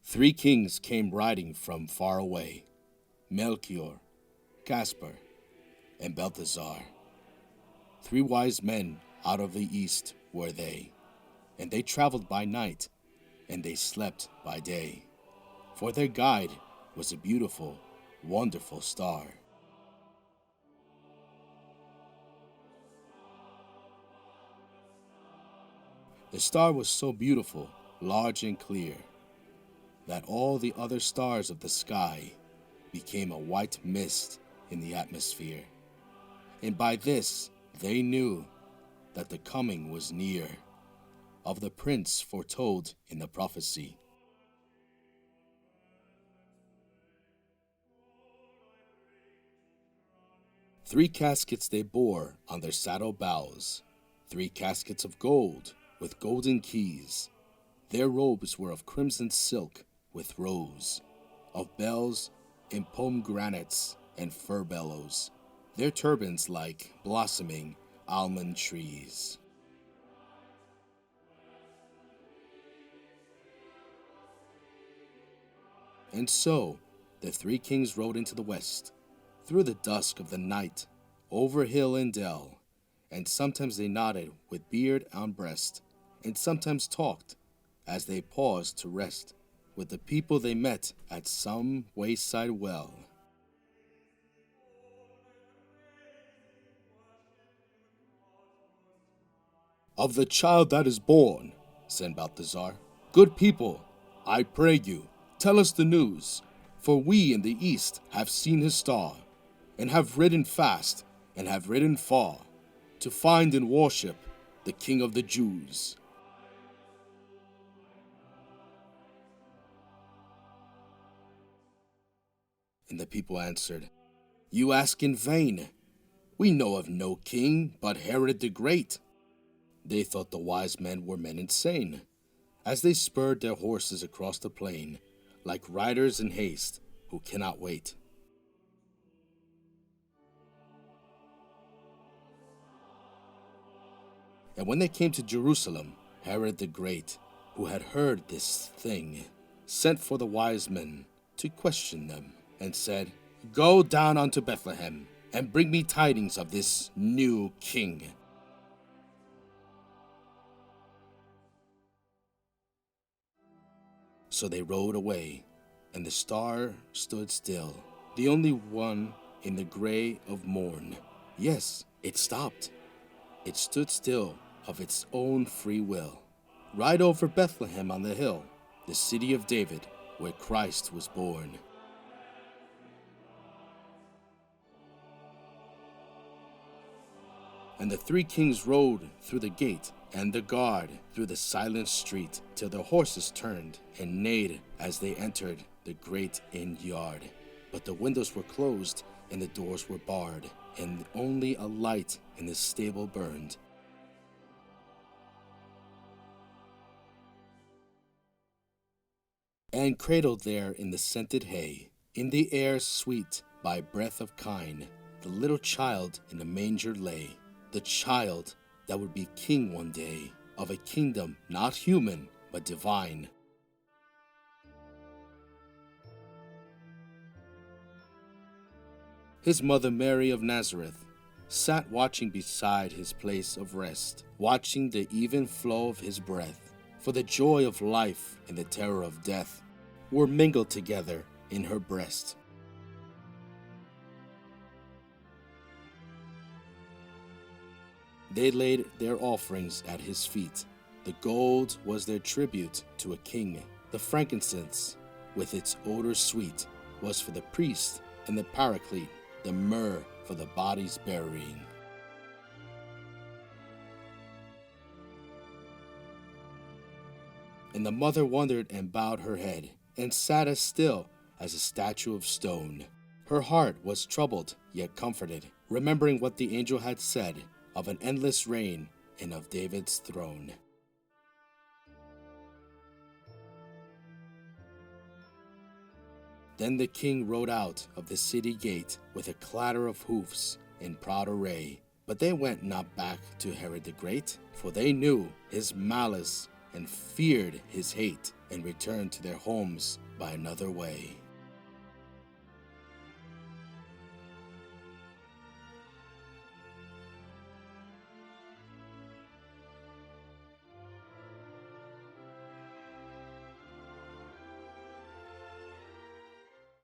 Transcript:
Three kings came riding from far away, Melchior, Caspar, and Balthazar. Three wise men out of the east were they, and they traveled by night, and they slept by day, for their guide was a beautiful, wonderful star. The star was so beautiful, large and clear, that all the other stars of the sky became a white mist in the atmosphere. And by this they knew that the coming was near of the prince foretold in the prophecy. Three caskets they bore on their saddle bows, 3 caskets of gold with golden keys. Their robes were of crimson silk with rose, of bells and pomegranates and furbelows, their turbans like blossoming almond trees. And so the 3 kings rode into the west, through the dusk of the night, over hill and dell, and sometimes they nodded with beard on breast, and sometimes talked, as they paused to rest, with the people they met at some wayside well. Of the child that is born, said Balthazar, good people, I pray you, tell us the news, for we in the east have seen his star, and have ridden fast, and have ridden far, to find and worship the King of the Jews. And the people answered, You ask in vain. We know of no king but Herod the Great. They thought the wise men were men insane, as they spurred their horses across the plain, like riders in haste who cannot wait. And when they came to Jerusalem, Herod the Great, who had heard this thing, sent for the wise men to question them, and said, Go down unto Bethlehem, and bring me tidings of this new king. So they rode away, and the star stood still, the only one in the gray of morn. Yes, it stopped. It stood still of its own free will, right over Bethlehem on the hill, the city of David, where Christ was born. And the 3 kings rode through the gate, and the guard through the silent street, till their horses turned and neighed as they entered the great inn yard. But the windows were closed, and the doors were barred, and only a light in the stable burned. And cradled there in the scented hay, in the air sweet by breath of kine, the little child in a manger lay, the child that would be king one day of a kingdom not human but divine. His mother Mary of Nazareth sat watching beside his place of rest, watching the even flow of his breath, for the joy of life and the terror of death were mingled together in her breast. They laid their offerings at his feet. The gold was their tribute to a king. The frankincense, with its odor sweet, was for the priest, and the paraclete, the myrrh for the body's burying. And the mother wondered and bowed her head, and sat as still as a statue of stone. Her heart was troubled, yet comforted, remembering what the angel had said of an endless reign and of David's throne. Then the king rode out of the city gate with a clatter of hoofs in proud array. But they went not back to Herod the Great, for they knew his malice and feared his hate. and return to their homes by another way.